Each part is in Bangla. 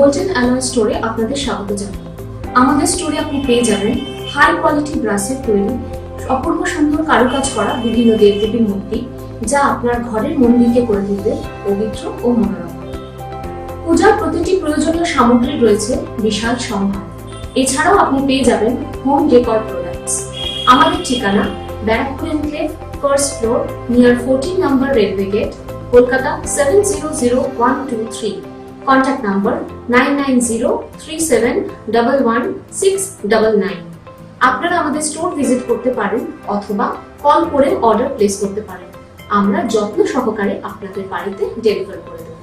গোল্ডেন অ্যালয় স্টোরে আপনাদের স্বাগত জানাই। আমাদের স্টোরে আপনি পেয়ে যাবেন হাই কোয়ালিটি ব্রাসের তৈরি অপূর্ব সুন্দর কারুকাজ করা বিভিন্ন দেবদেবীর মূর্তি, যা আপনার ঘরের মন্দিরকে করে তুলবে পবিত্র ও মনোরম। পূজার প্রতিটি প্রয়োজনীয় সামগ্রী রয়েছে বিশাল সম্ভার। এছাড়াও আপনি পেয়ে যাবেন হোম ডেকর প্রোডাক্টস। আমাদের ঠিকানা Barrackpore enclave, first floor, near 14 number railway gate, Kolkata 700123। Contact number 9903711699। আপনারা আমাদের স্টোর ভিজিট করতে পারেন অথবা কল করে অর্ডার প্লেস করতে পারেন। আমরা যত্ন সহকারে আপনাদের বাড়িতে ডেলিভার করে দেব।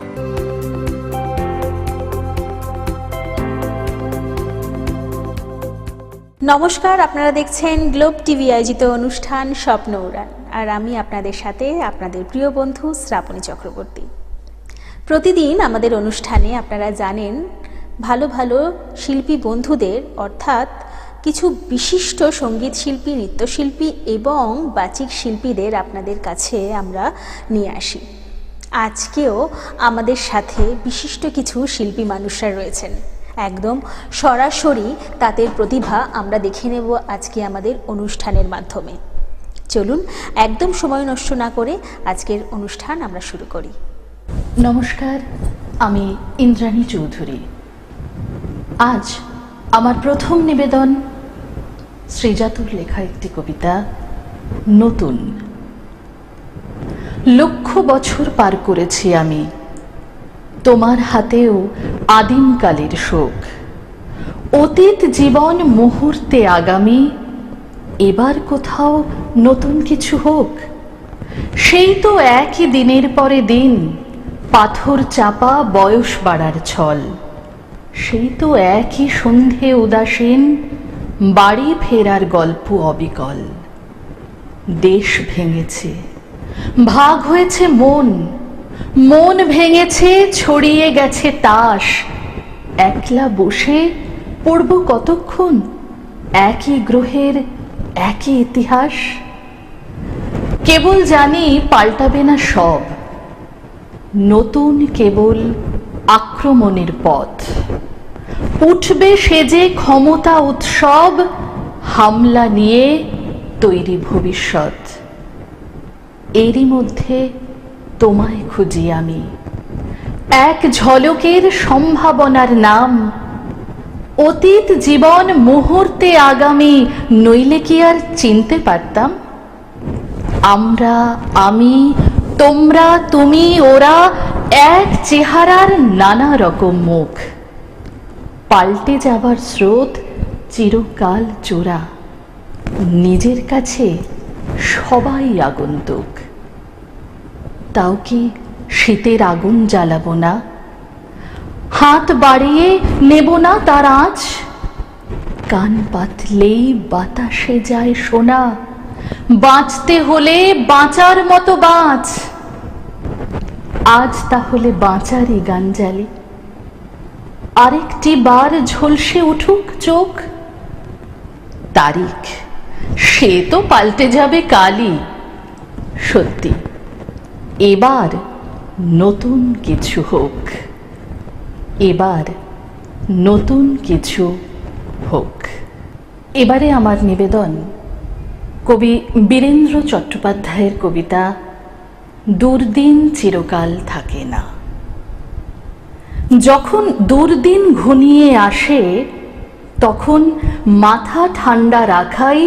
নমস্কার, আপনারা দেখছেন গ্লোব টিভি আয়োজিত অনুষ্ঠান স্বপ্ন উড়ান, আর আমি আপনাদের সাথে আপনাদের প্রিয় বন্ধু শ্রাবণী চক্রবর্তী। প্রতিদিন আমাদের অনুষ্ঠানে আপনারা জানেন ভালো ভালো শিল্পী বন্ধুদের, অর্থাৎ কিছু বিশিষ্ট সঙ্গীত শিল্পী, নৃত্যশিল্পী এবং বাচিক শিল্পীদের আপনাদের কাছে আমরা নিয়ে আসি। আজকেও আমাদের সাথে বিশিষ্ট কিছু শিল্পী মানুষরা রয়েছেন। একদম সরাসরি তাদের প্রতিভা আমরা দেখে নেব আজকে আমাদের অনুষ্ঠানের মাধ্যমে। চলুন একদম সময় নষ্ট না করে আজকের অনুষ্ঠান আমরা শুরু করি। নমস্কার, আমি ইন্দ্রাণী চৌধুরী। আজ আমার প্রথম নিবেদন শ্রীজাতুর লেখা একটি কবিতা, নতুন। লক্ষ বছর পার করেছি আমি, তোমার হাতেও আদিমকালের শোক। অতীত জীবন মুহূর্তে আগামী, এবার কোথাও নতুন কিছু হোক। সেই তো একই দিনের পরে দিন, পাথর চাপা বয়স বাড়ার ছল। সেই তো একই সন্ধে উদাসীন, বাড়ি ফেরার গল্প অবিকল। দেশ ভেঙেছে, ভাগ হয়েছে মন, মন ভেঙেছে, ছড়িয়ে গেছে তাস। একলা বসে পড়ব কতক্ষণ একই গ্রহের একই ইতিহাস। কেবল জানি পাল্টাবে না সব, নতুন কেবল আক্রমণের পথ। উঠবে সেজে ক্ষমতা উৎসব, হামলা নিয়ে তৈরি ভবিষ্যৎ। এরই মধ্যে তোমায় খুঁজি আমি, এক ঝলকের সম্ভাবনার নাম। অতীত জীবন মুহূর্তে আগামী, নইলে কি আর চিনতে পারতাম? আমরা, আমি, তোমরা, তুমি, ওরা, এক চেহারার নানা রকম মুখ। পাল্টে যাবার স্রোত চিরকাল জোড়া, নিজের কাছে সবাই আগন্তুক। তাও কি শীতের আগুন জ্বালাবো না? হাত বাড়িয়ে নেব না তার আঁচ? কান পাতলেই বাতাসে যায় শোনা, বাঁচতে হলে বাঁচার মতো বাঁচ। আজ তাহলে বাঁচারই গান জ্বালি, আরেকটি বার ঝলসে উঠুক চোখ। তারিখ সে তো পাল্টে যাবে কালই। সত্যি এবার নতুন কিছু হোক, এবার নতুন কিছু হোক। এবারে আমার নিবেদন কবি বীরেন্দ্র চট্টোপাধ্যায়ের কবিতা দুর্দিন চিরকাল থাকে না। যখন দুর্দিন ঘনিয়ে আসে, তখন মাথা ঠান্ডা রাখাই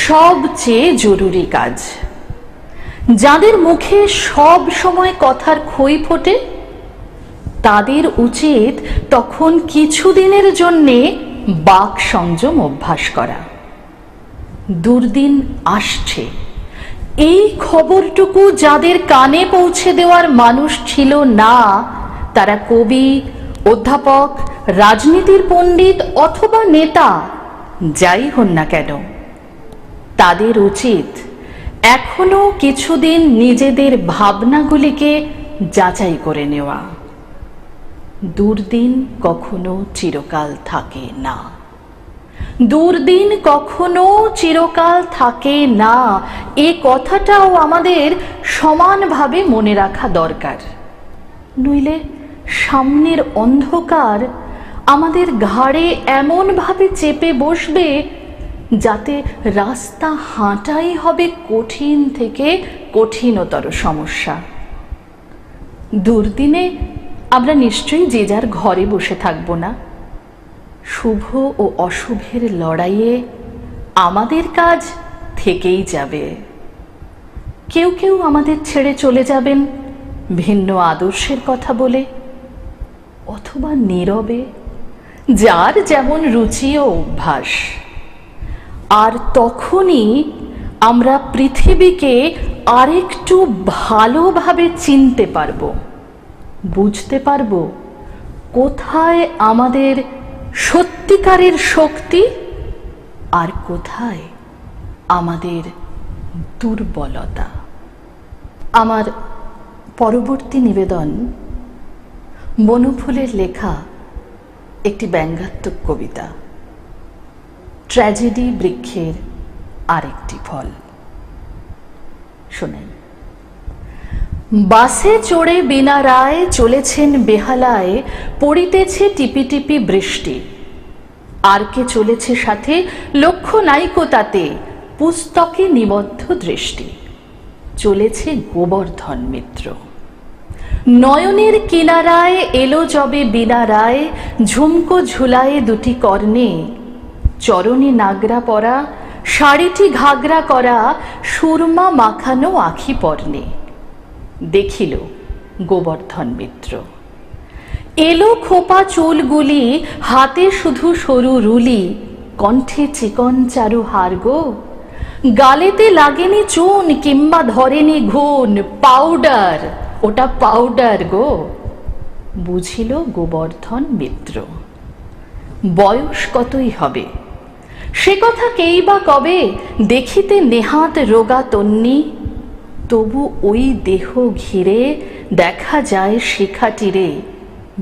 সবচেয়ে জরুরি কাজ। যাদের মুখে সব সময় কথার খই ফোটে, তাদের উচিত তখন কিছুদিনের জন্যে বাক সংযম অভ্যাস করা। দুর্দিন আসছে, এই খবরটুকু যাদের কানে পৌঁছে দেওয়ার মানুষ ছিল না, তারা কবি, অধ্যাপক, রাজনীতির পণ্ডিত অথবা নেতা যাই হন না কেন, তাদের উচিত এখনো কিছুদিন নিজেদের ভাবনাগুলিকে যাচাই করে নেওয়া। দুর্দিন কখনো চিরকাল থাকে না, দুর্দিন কখনো চিরকাল থাকে না। এ কথাটাও আমাদের সমানভাবে মনে রাখা দরকার। নইলে সামনের অন্ধকার আমাদের ঘাড়ে এমনভাবে চেপে বসবে যাতে রাস্তা হাঁটাই হবে কঠিন থেকে কঠিনতর সমস্যা। দুর্দিনে আমরা নিশ্চয়ই যে যার ঘরে বসে থাকব না। শুভ ও অশুভের লড়াইয়ে আমাদের কাজ থেকেই যাবে। কেউ কেউ আমাদের ছেড়ে চলে যাবেন ভিন্ন আদর্শের কথা বলে, অথবা নীরবে, যার যেমন রুচি ও অভ্যাস। আর তখনই আমরা পৃথিবীকে আরেকটু ভালোভাবে চিনতে পারব, বুঝতে পারব কোথায় আমাদের সত্যিকারের শক্তি আর কোথায় আমাদের দুর্বলতা। আমার পরবর্তী নিবেদন বনফুলের লেখা একটি ব্যঙ্গাত্মক কবিতা, ট্র্যাজেডি বৃক্ষের আরেকটি ফল। শোনেন। বাসে চড়ে বিনা রায় চলেছেন বেহালায়, পড়িতেছে টিপি টিপি বৃষ্টি। আর কে চলেছে সাথে লক্ষ্য নাইকো তাতে, পুস্তকে নিবদ্ধ দৃষ্টি। চলেছে গোবর্ধন মিত্র। নয়নের কিনারায় এলো যবে বিনা রায়, ঝুমকো ঝুলায়ে দুটি কর্ণে। চরণে নাগরা পরা, শাড়িটি ঘাগরা করা, সুরমা মাখানো আখি পর্ণে। দেখিল গোবর্ধন মিত্র। এলো খোপা চুলগুলি, হাতে শুধু সরু রুলি, কণ্ঠে চিকন চারু হারগো। গালেতে লাগেনি চুন কিংবা ধরেনি ঘুন, পাউডার, ওটা পাউডার গো। বুঝিল গোবর্ধন মিত্র। বয়স কতই হবে সে কথা কেই বা কবে, দেখিতে নেহাত রোগা তন্নি। তবু ওই দেহ ঘিরে দেখা যায় শিখাটিরে,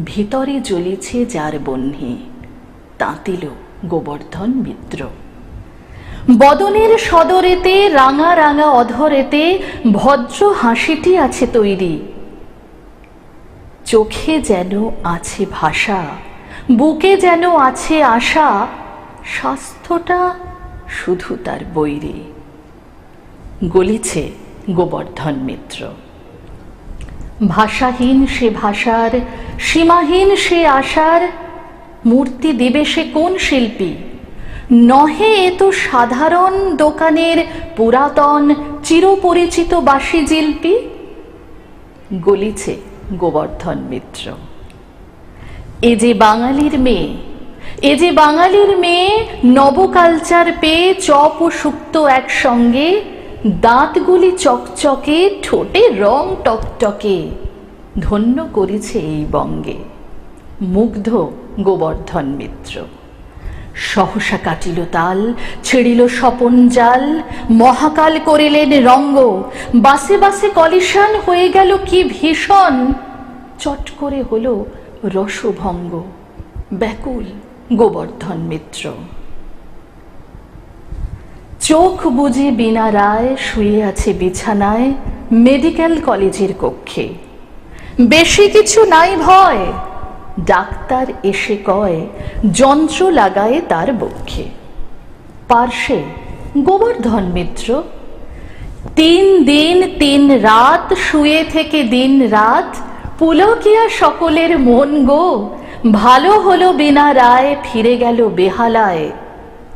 ভিতরে জ্বলিছে যার বহ্নি। তাঁতিল গোবর্ধন মিত্র। বদনের সদরেতে রাঙা রাঙা অধরেতে ভদ্র হাসিটি আছে তৈরি। চোখে যেন আছে ভাষা, বুকে যেন আছে আশা, স্বাস্থ্যটা শুধু তার বৈরী। গলিছে গোবর্ধন মিত্র। ভাষাহীন সে ভাষার, সীমাহীন সে আশার, মূর্তি দেবে সে কোন শিল্পী? নহে এ তো সাধারণ দোকানের পুরাতন চিরপরিচিত বাঁশি জিলপি। গলিছে গোবর্ধন মিত্র। এ যে বাঙালির মেয়ে, এ যে বাঙালির মেয়ে, নবকালচার পেয়ে চপ ও শুক্তো একসঙ্গে, দাঁতগুলি চকচকে, ঠোঁটে রং টকটকে, ধন্য করেছে এই বঙ্গে। মুগ্ধ গোবর্ধন মিত্র। সহসা কাটিল তাল, ছিঁড়িল স্বপন জাল, মহাকাল করিলেন রঙ্গ। বাসে বাসে কলিশন হয়ে গেল কি ভীষণ, চট করে হলো রসভঙ্গ। ব্যাকুল গোবর্ধন মিত্র। চোখ বুজে বিনা রায় শুয়ে আছে বিছানায় মেডিকেল কলেজের কক্ষে। বেশি কিছু নাই ভয়, ডাক্তার এসে কয় যন্ত্র লাগায় তার বক্ষে। পার্শ্বে গোবর্ধন মিত্র। 3 দিন 3 রাত শুয়ে থেকে দিন রাত, পুলকিয়া সকলের মন গো। ভালো হলো বিনা রায় ফিরে গেল বেহালায়,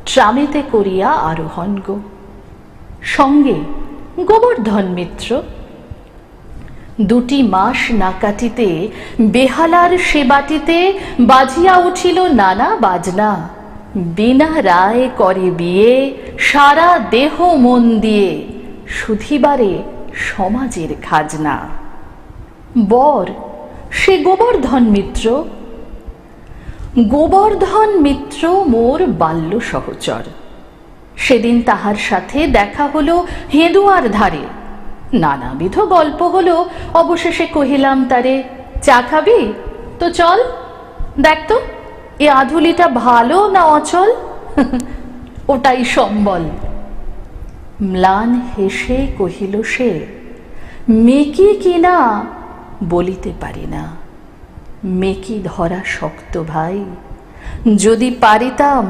ট্রামেতে করিয়া আরোহণ গো। সঙ্গে গোবর্ধন মিত্র। 2 মাস না কাটিতে বেহালার সেবাটিতে বাজিয়া উঠিল নানা বাজনা। বিনা রায় করে বিয়ে, সারা দেহ মন দিয়ে, শুধিবারে সমাজের খাজনা। বর সে গোবর্ধন মিত্র। গোবর্ধন মিত্র মোর বাল্য সহচর। সেদিন তাহার সাথে দেখা হলো হেঁদুয়ার ধারে। নানাবিধ গল্প হলো, অবশেষে কহিলাম তারে, চা খাবি তো চল, দেখ তো এ আধুলিটা ভালো না অচল। ওটাই সম্বল। ম্লান হেসে কহিল সে, মেকি কিনা বলিতে পারি না। মেকি ধরা শক্ত ভাই, যদি পারিতাম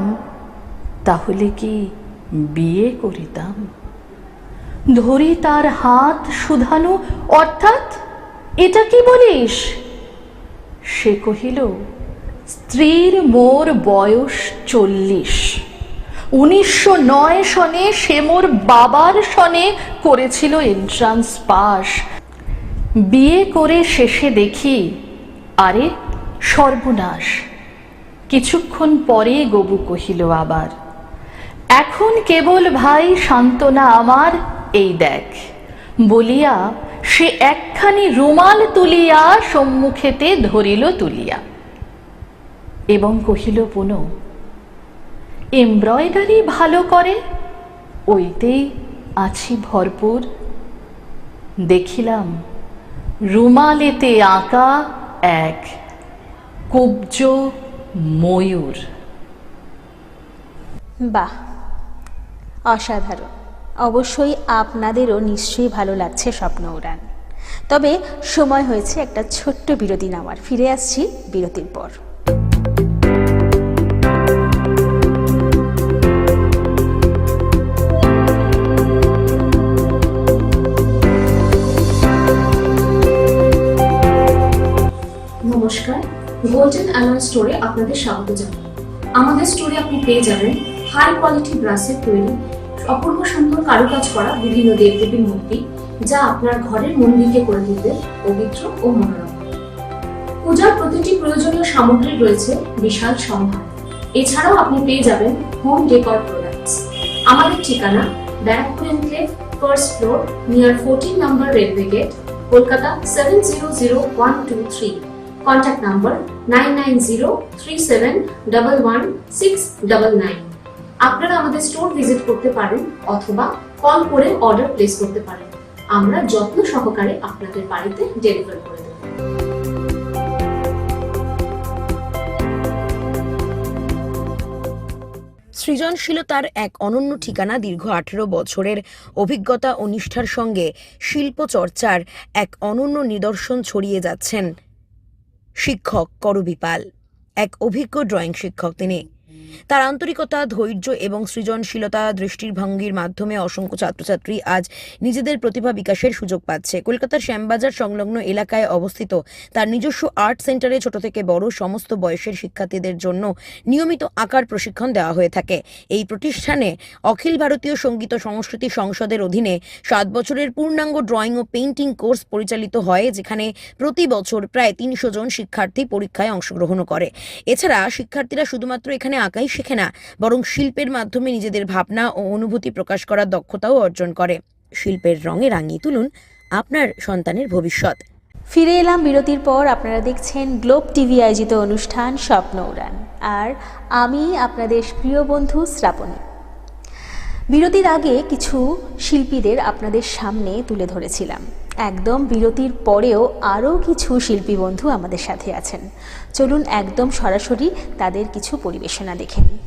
তাহলে কি বিয়ে করিতাম। ধরি তার হাত শুধানো, অর্থাৎ এটা কি বলিস? সে কহিল, স্ত্রীর মোর বয়স 40। 1909 সনে সে মোর বাবার সনে করেছিল এন্ট্রান্স পাস। বিয়ে করে শেষে দেখি, আরে সর্বনাশ। কিছুক্ষণ পরে গবু কহিল আবার, এখন কেবল ভাই সান্ত্বনা আমার এই দেখ, বলিয়া সে একখানি রুমাল তুলিয়া সম্মুখেতে ধরিল তুলিয়া, এবং কহিল পুনঃ, এমব্রয়ডারি ভালো করে, ওইতেই আছি ভরপুর। দেখিলাম রুমালেতে আঁকা এক কুব্জ ময়ূর। বাহ, অসাধারণ। অবশ্যই আপনাদেরও নিশ্চয়ই ভালো লাগছে স্বপ্ন উড়ান। তবে সময় হয়েছে একটা ছোট্ট বিরতি নেওয়ার। ফিরে আসছি বিরতির পর। নমস্কার, গোল্ডেন অ্যালয় স্টোরে আপনাদের স্বাগত জানাই। আমাদের স্টোরে আপনি পেয়ে যাবেন হাই কোয়ালিটি ব্রাসের তৈরি অপূর্ব সুন্দর কারুকাজ করা বিভিন্ন দেবদেবীর মূর্তি, যা আপনার ঘরের মন্দিরকে করে তুলবে পবিত্র ও মনোরম। পূজার প্রতিটি প্রয়োজনীয় সামগ্রী রয়েছে বিশাল সম্ভার। এছাড়াও আপনি পেয়ে যাবেন হোম ডেকর প্রোডাক্টস। আমাদের ঠিকানা Barrackpore enclave, first floor, near 14 number railway gate, Kolkata 700123। Contact number 9903711699। আপনারা আমাদের স্টোর ভিজিট করতে পারেন অথবা কল করে অর্ডার প্লেস করতে পারেন। আমরা যত্ন সহকারে আপনাদের বাড়িতে ডেলিভার করে দেব। সৃজনশীলতার এক অনন্য ঠিকানা। দীর্ঘ 18 বছরের অভিজ্ঞতা ও নিষ্ঠার সঙ্গে শিল্প চর্চার এক অনন্য নিদর্শন ছড়িয়ে যাচ্ছেন শিক্ষক করবী পাল। এক অভিজ্ঞ ড্রয়িং শিক্ষক তিনি। তার আন্তরিকতা, ধৈর্য এবং সৃজনশীলতা দৃষ্টিভঙ্গির মাধ্যমে অসংখ্য ছাত্রছাত্রী আজ নিজেদের প্রতিভা বিকাশের সুযোগ পাচ্ছে। কলকাতার শ্যামবাজার সংলগ্ন এলাকায় অবস্থিত তার নিজস্ব আর্ট সেন্টারে ছোট থেকে বড় সমস্ত বয়সের শিক্ষার্থীদের জন্য নিয়মিত আঁকার প্রশিক্ষণ দেওয়া হয়ে থাকে। এই প্রতিষ্ঠানে অখিল ভারতীয় সঙ্গীত ও সংস্কৃতি সংসদের অধীনে 7 বছরের পূর্ণাঙ্গ ড্রয়িং ও পেইন্টিং কোর্স পরিচালিত হয়, যেখানে প্রতি বছর প্রায় 300 জন শিক্ষার্থী পরীক্ষায় অংশগ্রহণ করে। এছাড়া শিক্ষার্থীরা শুধুমাত্র এখানে আঁকাই শেখে না, বরং শিল্পের মাধ্যমে নিজেদের ভাবনা ও অনুভূতি প্রকাশ করার দক্ষতাও অর্জন করে। শিল্পের রঙে রাঙিয়ে তুলুন আপনার সন্তানের ভবিষ্যৎ। ফিরে এলাম বিরতির পর। আপনারা দেখছেন গ্লোব টিভি আয়োজিত অনুষ্ঠান স্বপ্ন উড়ান, আর আমি আপনাদের প্রিয় বন্ধু শ্রাবণী। বিরতির আগে কিছু শিল্পীদের আপনাদের সামনে তুলে ধরেছিলাম। একদম বিরতির পরেও আরও কিছু শিল্পী বন্ধু আমাদের সাথে আছেন। চলুন একদম সরাসরি তাদের কিছু পরিবেশনা দেখে নিই।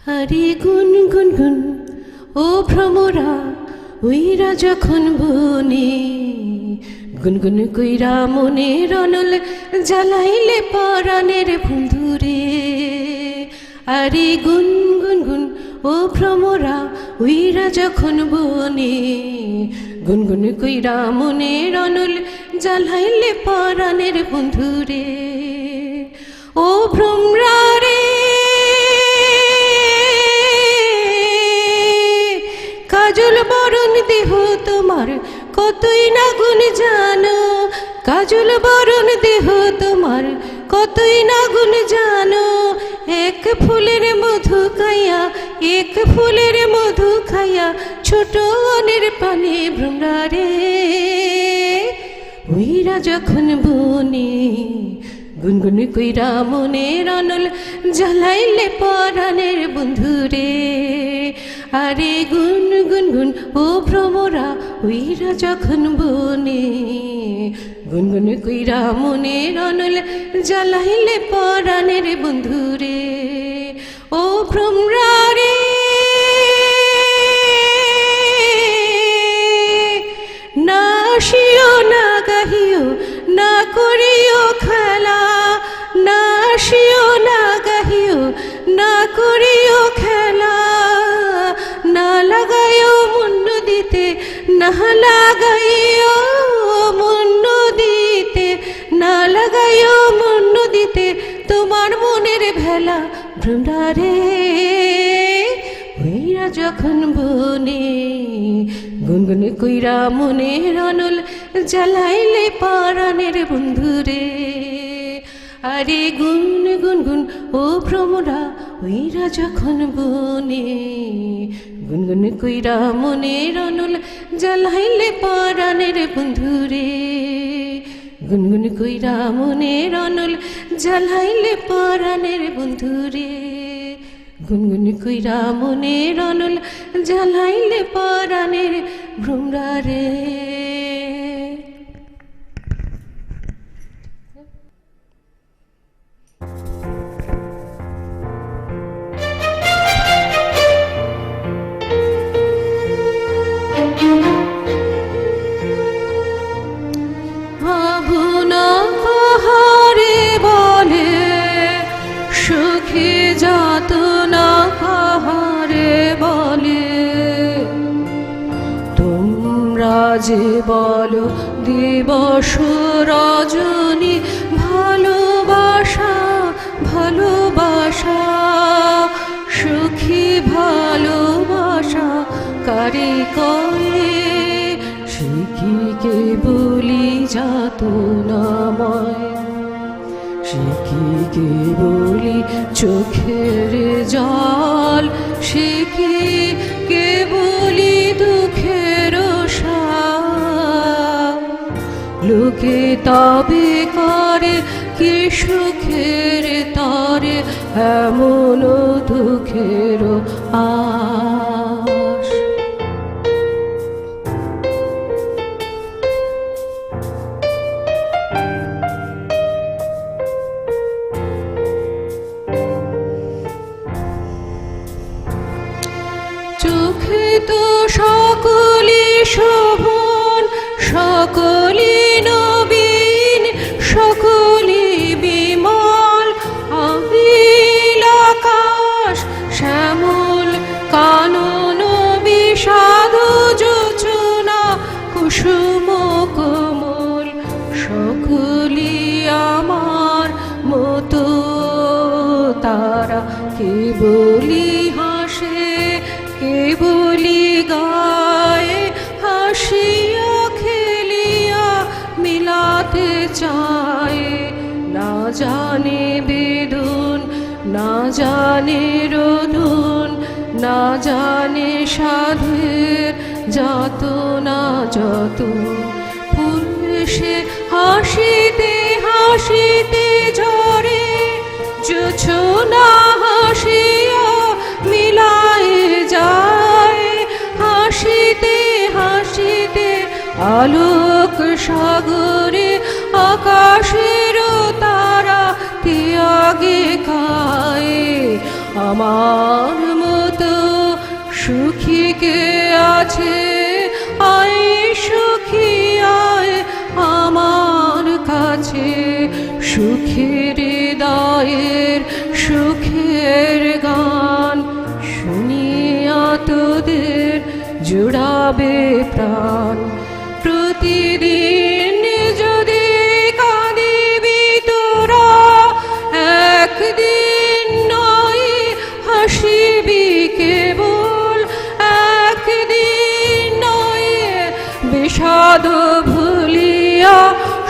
আরে গুন গুন গুন ও ভ্রমরা উইরা যখন বনে, গুনগুন কইরা মনের অনল জ্বালাইলে পরাণের বন্ধুরে। আরে গুন গুন গুন ও ভ্রমরা উইরা যখন বনে, গুনগুন কইরা মনের অনল জ্বালাইলে পরাণের বন্ধুরে। ও ভ্রমরা রে কাজল বরণ দেহ তোমার কতই না গুণ জানো, কাজল বরণ দেহ তোমার কতই না গুণ জানো। এক ফুলের মধু খাইয়া, এক ফুলের মধু খাইয়া ছোট অনের পানে ভ্রমরা রে উইরা যখন বনে, গুনগুন কইরা মনের অনল জ্বালাইলে পরাণের বন্ধুরে। আরে গুন গুন গুন ও ভ্রমরা উইরা যখন বনে, গুনগুন কইরা মনের অনল জ্বালাইলে পরাণের বন্ধুরে। ও ভ্রমরা রে না আসিও না গাহিও না করিও খেলা, না আসিও না গাহিও না করিও খেলা। না লাগাইও মন দিতে, না লাগাইও মন দিতে, না লাগাইও মন দিতে তোমার মনের ভেলা ভ্রমরা রে উইরা যখন বনে, গুনগুন কইরা মনের অনল জ্বালাইলে পরাণের বন্ধুরে। আরে গুন গুন গুন ও ভ্রমরা উইরা যখন বনে, গুনগুন কইরা মনের অনল জ্বালাইলে পরাণের বন্ধুরে। গুনগুন কইরা মনের অনল জ্বালাইলে পরাণের বন্ধুরে। গুনগুন কইরা মনের অনল জ্বালাইলে পরাণের ভ্রমরা রে। ভাবনা কাহারে বলে সুখী যাতনা কাহারে বলে, তোমরা যে বলো দিবস রজনী ভালোবাসা ভালোবাসা, সুখী ভালোবাসা কারে কয়ে শিখিকে বলি যাতনাময়, শিখিকে বলি চোখের জল, শিখিকে বলি দুঃখের সার। লোকে তবে করে কি সুখের তরে এমন দুঃখের আশ। চোখে তো সকলি শোভন, সকলি নবীন, সকলি বিমল, অবিল আকাশ শ্যামল কানন বিষাদ যোচনা কুসুম কোমল, সকলি আমার মতো তারা কেবলি হাসে কেবলি গায়ে, হাসিয়া খেলিয়া মিলাতে চায়। না জানে বেদন না জানে রোদন, না জানে সাধের যাতনা যতন। ফুল সে হাসিতে হাসিতে ঝরে, জোছনা হাসিয়া মিলায় যায়। হাসিতে হাসিতে আলোক সাগরে আকাশের তারা ত্যাগে খায়। আমার সুখী কে আছে আয় সুখী আয় আমার কাছে, সুখের হৃদয়ের সুখের গান শুনিয়া তোদের জুড়াবে প্রাণ। প্রতিদিন যদি কাঁদিবি তোরা, একদিন নয় হাসিবি কেবল, একদিন নয় বিষাদ ভুলিয়া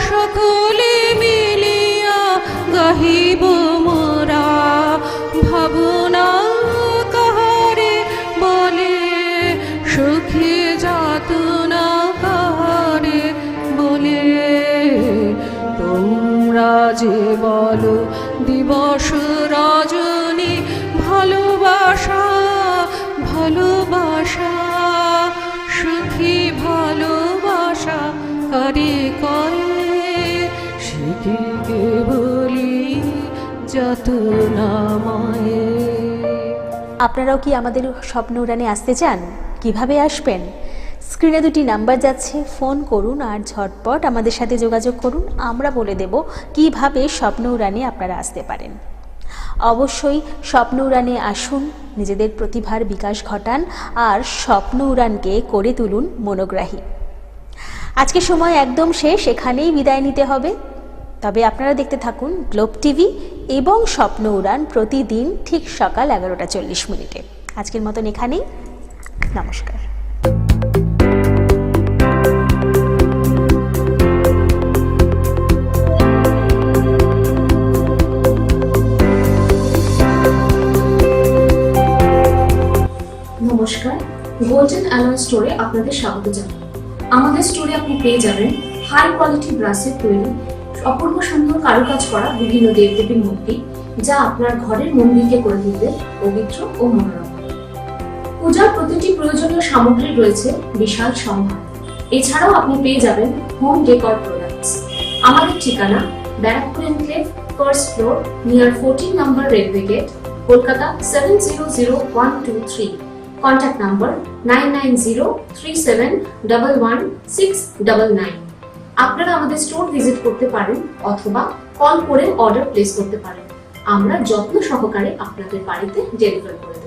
সকলে মিলিয়া গাহিব মোরা। ভাবনা কাহারে বলে সুখী যাতনা কাহারে বলে, তোমরা যে বলো দিবস রজনী ভালোবাসা ভালোবাসা, সুখী ভালোবাসা কারে করে সেদিকে বলি যাতনা মায়ে। আপনারাও কি আমাদের স্বপ্ন উড়ানে আসতে চান? কিভাবে আসবেন? স্ক্রিনে দুটি নাম্বার যাচ্ছে, ফোন করুন আর ঝটপট আমাদের সাথে যোগাযোগ করুন। আমরা বলে দেব কিভাবে স্বপ্ন উড়ানে আপনারা আসতে পারেন। অবশ্যই স্বপ্ন উড়ানে আসুন, নিজেদের প্রতিভার বিকাশ ঘটান আর স্বপ্ন উড়ানকে করে তুলুন মনোগ্রাহী। আজকে সময় একদম শেষ, এখানেই বিদায় নিতে হবে। তবে আপনারা দেখতে থাকুন গ্লোব টিভি এবং স্বপ্ন উড়ান প্রতিদিন ঠিক সকাল 11:40। আজকের মতন এখানেই, নমস্কার। নমস্কার, গোল্ডেন অ্যালয় স্টোরে আপনাদের স্বাগত জানাই। আমাদের স্টোরে আপনি পেয়ে যাবেন হাই কোয়ালিটি ব্রাসের তৈরি অপূর্ব সুন্দর কারুকাজ করা বিভিন্ন দেবদেবীর মূর্তি, যা আপনার ঘরের মন্দিরকে করে তুলবে পবিত্র ও মনোরম। পূজার প্রতিটি প্রয়োজনীয় সামগ্রী রয়েছে বিশাল সম্ভার। এছাড়াও আপনি পেয়ে যাবেন হোম ডেকর প্রোডাক্টস। আমাদের ঠিকানা Barrackpore enclave, first floor, near 14 number railway gate, Kolkata 700123। Contact number 9903711699। আপনারা আমাদের স্টোর ভিজিট করতে পারেন অথবা কল করে অর্ডার প্লেস করতে পারেন। আমরা যত্ন সহকারে আপনাদের বাড়িতে ডেলিভার করে দেব।